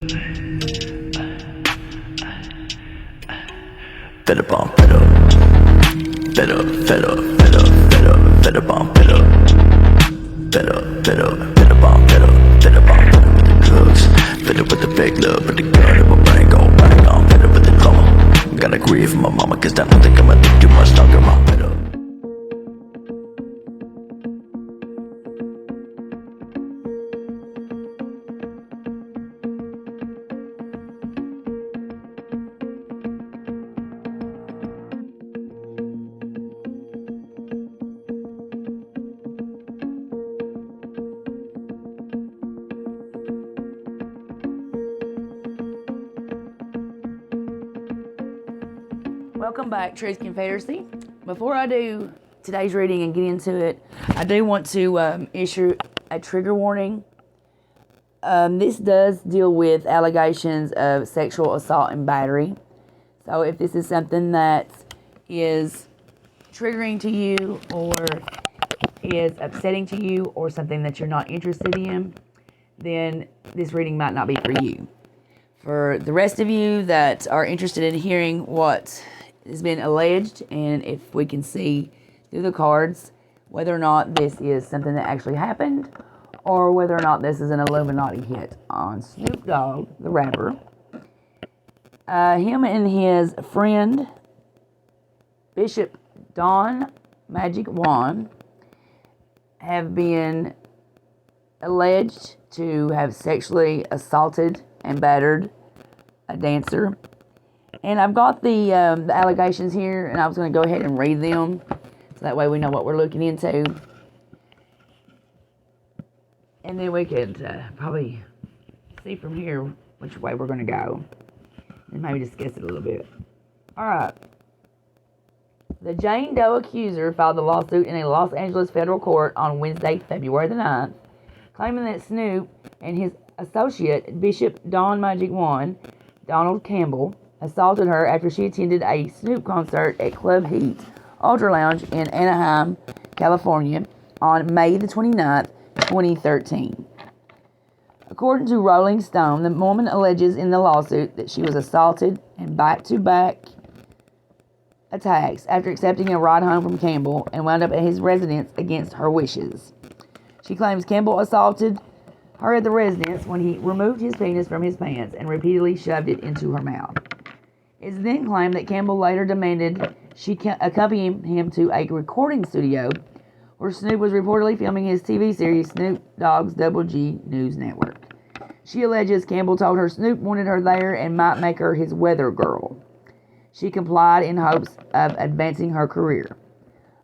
Fed up on fed up. Fed up, fed up, fed up, fed up, fed up on fed up. Fed up, fed up, fed up on fed up. Fed up on fed up with the drugs. Fed up with the fake love, with the gun in my brain gon' bang on. Fed up with the drama. Gotta grieve for my mama, cause I don't think I'ma live too much longer. I'm fed up. Welcome back, Truth Confederacy. Before I do today's reading and get into it, I do want to issue a trigger warning. This does deal with allegations of sexual assault and battery. So if this is something that is triggering to you or is upsetting to you or something that you're not interested in, then this reading might not be for you. For the rest of you that are interested in hearing what has been alleged, and if we can see through the cards whether or not this is something that actually happened or whether or not this is an Illuminati hit on Snoop Dogg, the rapper. Him and his friend Bishop Don Magic Wand have been alleged to have sexually assaulted and battered a dancer. And I've got the allegations here, and I was going to go ahead and read them, so that way we know what we're looking into. And then we could probably see from here which way we're going to go, and maybe discuss it a little bit. Alright. The Jane Doe accuser filed the lawsuit in a Los Angeles federal court on Wednesday, February the 9th, claiming that Snoop and his associate, Bishop Don Magic Wand, Donald Campbell, assaulted her after she attended a Snoop concert at Club Heat Ultra Lounge in Anaheim, California on May the 29th, 2013. According to Rolling Stone, the woman alleges in the lawsuit that she was assaulted in back-to-back attacks after accepting a ride home from Campbell and wound up at his residence against her wishes. She claims Campbell assaulted her at the residence when he removed his penis from his pants and repeatedly shoved it into her mouth. It is then claimed that Campbell later demanded she accompany him to a recording studio where Snoop was reportedly filming his TV series Snoop Dogg's Double G News Network. She alleges Campbell told her Snoop wanted her there and might make her his weather girl. She complied in hopes of advancing her career.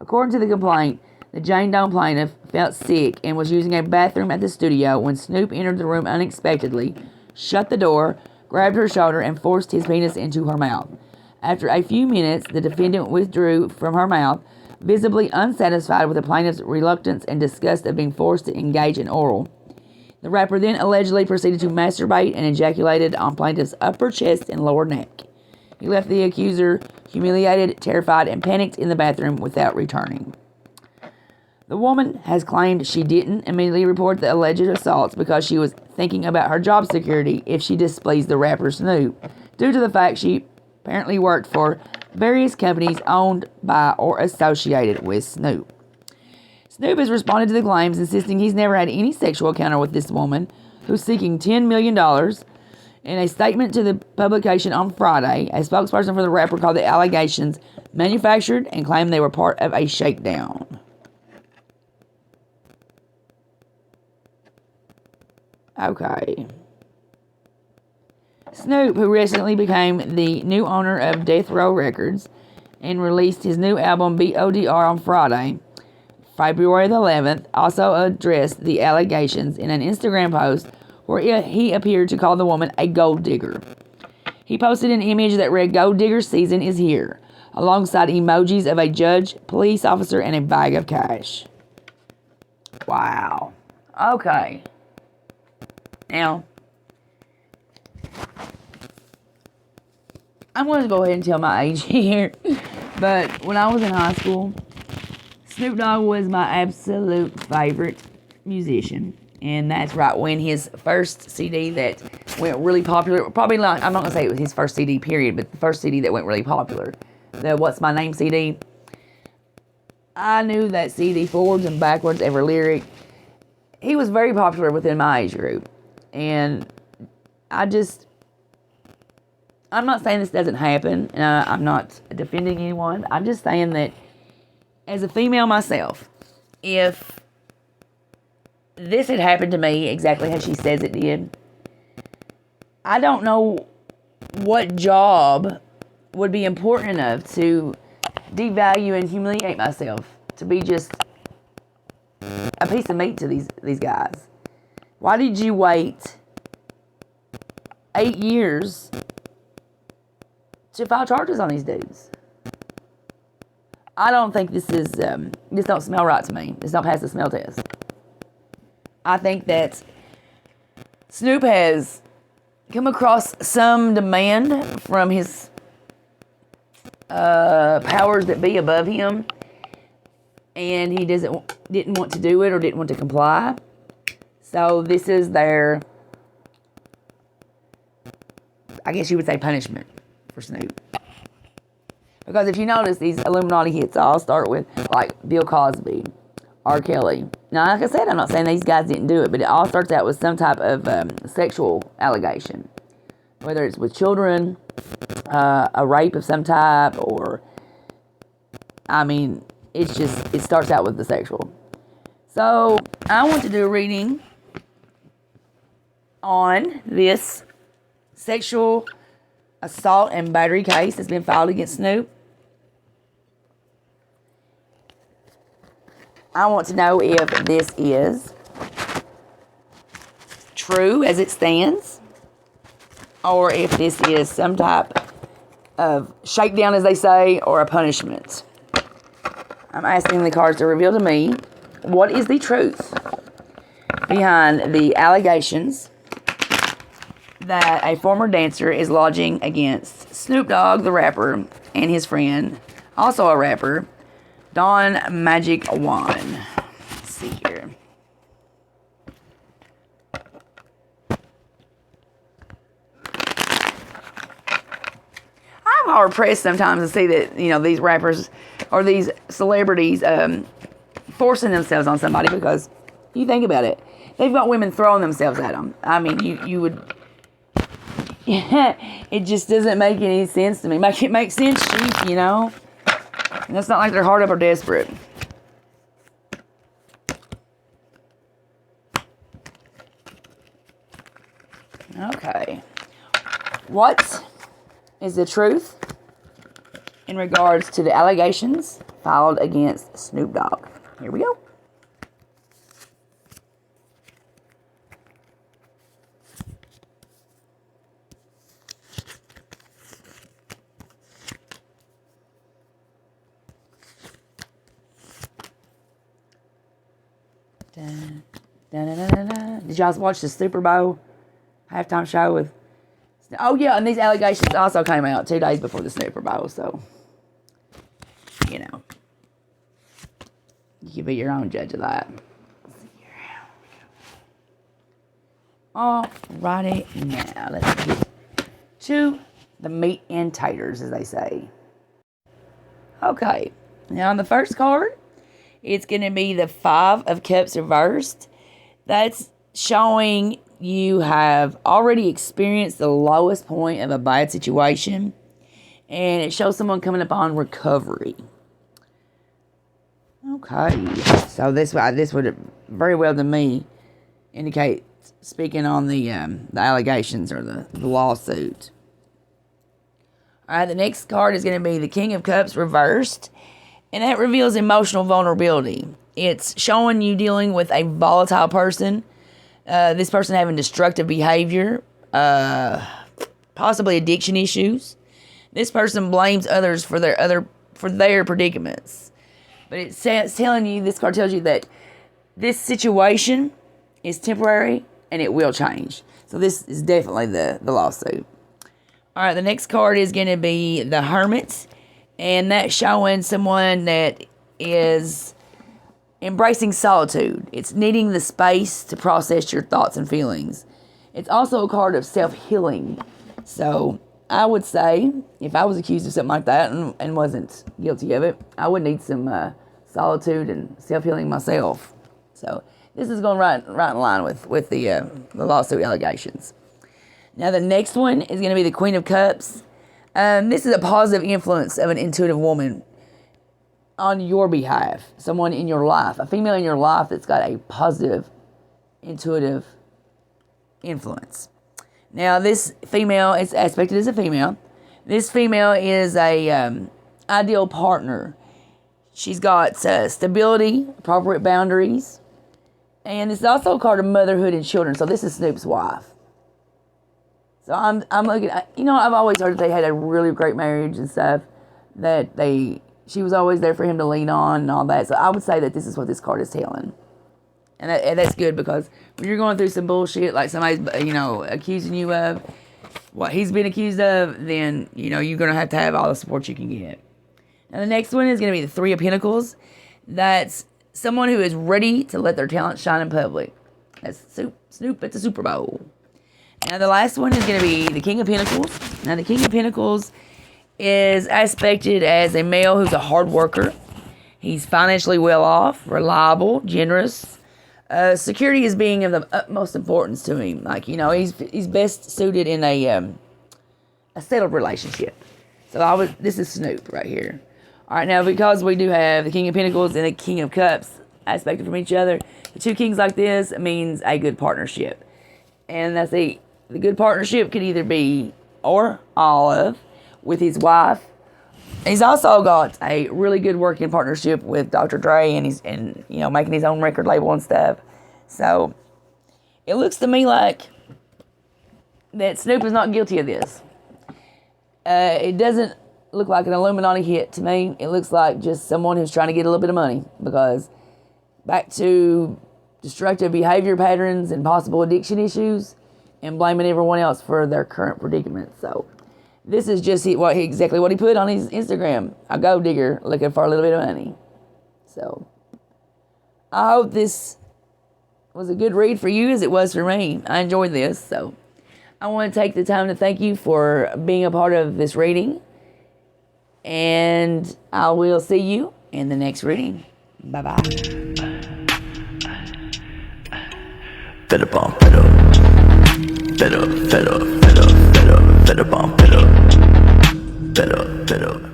According to the complaint, the Jane Doe plaintiff felt sick and was using a bathroom at the studio when Snoop entered the room unexpectedly, shut the door, grabbed her shoulder, and forced his penis into her mouth. After a few minutes, the defendant withdrew from her mouth, visibly unsatisfied with the plaintiff's reluctance and disgust of being forced to engage in oral. The rapper then allegedly proceeded to masturbate and ejaculated on plaintiff's upper chest and lower neck. He left the accuser humiliated, terrified, and panicked in the bathroom without returning. The woman has claimed she didn't immediately report the alleged assaults because she was thinking about her job security if she displeased the rapper Snoop, due to the fact she apparently worked for various companies owned by or associated with Snoop. Snoop has responded to the claims, insisting he's never had any sexual encounter with this woman, who's seeking $10 million. In a statement to the publication on Friday, a spokesperson for the rapper called the allegations manufactured and claimed they were part of a shakedown. Okay. Snoop, who recently became the new owner of Death Row Records and released his new album BODR on Friday, February the 11th, also addressed the allegations in an Instagram post where he appeared to call the woman a gold digger. He posted an image that read, "Gold digger season is here," alongside emojis of a judge, police officer, and a bag of cash. Wow. Okay. Now, I'm going to go ahead and tell my age here, but when I was in high school, Snoop Dogg was my absolute favorite musician, and that's right when his first CD that went really popular. Probably not, I'm not going to say it was his first CD, period, but the first CD that went really popular. The What's My Name CD. I knew that CD forwards and backwards, every lyric. He was very popular within my age group. And I'm not saying this doesn't happen. I'm not defending anyone. I'm just saying that as a female myself, if this had happened to me exactly how she says it did, I don't know what job would be important enough to devalue and humiliate myself to be just a piece of meat to these guys. Why did you wait 8 years to file charges on these dudes? I don't think this don't smell right to me. This don't pass the smell test. I think that Snoop has come across some demand from his powers that be above him, and he didn't want to do it or didn't want to comply. So this is their, I guess you would say, punishment for Snoop. Because if you notice, these Illuminati hits all start with, like, Bill Cosby, R. Kelly. Now, like I said, I'm not saying these guys didn't do it, but it all starts out with some type of sexual allegation. Whether it's with children, a rape of some type, or, I mean, it starts out with the sexual. So, I want to do a reading on this sexual assault and battery case that's been filed against Snoop. I want to know if this is true as it stands, or if this is some type of shakedown, as they say, or a punishment. I'm asking the cards to reveal to me what is the truth behind the allegations that a former dancer is lodging against Snoop Dogg, the rapper, and his friend, also a rapper, Don Magic Wand. Let's see here. I'm hard pressed sometimes to see that, these rappers or these celebrities forcing themselves on somebody, because you think about it. They've got women throwing themselves at them. I mean, you would... it just doesn't make any sense to me. It makes sense, chief, And it's not like they're hard up or desperate. Okay. What is the truth in regards to the allegations filed against Snoop Dogg? Here we go. Did y'all watch the Super Bowl halftime show with... Oh, yeah, and these allegations also came out 2 days before the Super Bowl, so, you can be your own judge of that. Alrighty, now let's get to the meat and taters, as they say. Okay, now on the first card, it's going to be the 5 of Cups reversed. That's showing you have already experienced the lowest point of a bad situation. And it shows someone coming upon recovery. Okay. So this would very well to me indicate, speaking on the allegations or the lawsuit. Alright, the next card is going to be the King of Cups reversed. And that reveals emotional vulnerability. It's showing you dealing with a volatile person. This person having destructive behavior. Possibly addiction issues. This person blames others for their predicaments. But it's telling you, this card tells you that this situation is temporary and it will change. So this is definitely the lawsuit. Alright, the next card is going to be the Hermit. And that's showing someone that is embracing solitude. It's needing the space to process your thoughts and feelings. It's also a card of self-healing. So I would say, if I was accused of something like that and wasn't guilty of it, I would need some solitude and self-healing myself. So this is going right in line with the lawsuit allegations. Now the next one is going to be the Queen of Cups. This is a positive influence of an intuitive woman on your behalf. Someone in your life, a female in your life that's got a positive, intuitive influence. Now this female, it's aspected as a female. This female is a ideal partner. She's got stability, appropriate boundaries, and it's also a card of motherhood and children. So this is Snoop's wife. So I'm looking at, I've always heard that they had a really great marriage and stuff, that she was always there for him to lean on and all that. So I would say that this is what this card is telling. And that's good, because when you're going through some bullshit, like somebody's, accusing you of what he's been accused of, then, you're going to have all the support you can get. Now the next one is going to be the Three of Pentacles. That's someone who is ready to let their talent shine in public. That's Snoop at the Super Bowl. Now the last one is going to be the King of Pentacles. Now the King of Pentacles is aspected as a male who's a hard worker. He's financially well off, reliable, generous. Security is being of the utmost importance to him. Like, he's best suited in a settled relationship. So this is Snoop right here. All right, now because we do have the King of Pentacles and the King of Cups aspected from each other, the two kings like this means a good partnership. And that's the good partnership could either be, or Olive with his wife. He's also got a really good working partnership with Dr. Dre, and making his own record label and stuff. So it looks to me like that Snoop is not guilty of this. It doesn't look like an Illuminati hit to me. It looks like just someone who's trying to get a little bit of money, because back to destructive behavior patterns and possible addiction issues, and blaming everyone else for their current predicament. So this is just exactly what he put on his Instagram. A gold digger looking for a little bit of money. So I hope this was a good read for you, as it was for me. I enjoyed this. So I want to take the time to thank you for being a part of this reading. And I will see you in the next reading. Bye-bye. Better bomb, better bomb, better, better, better.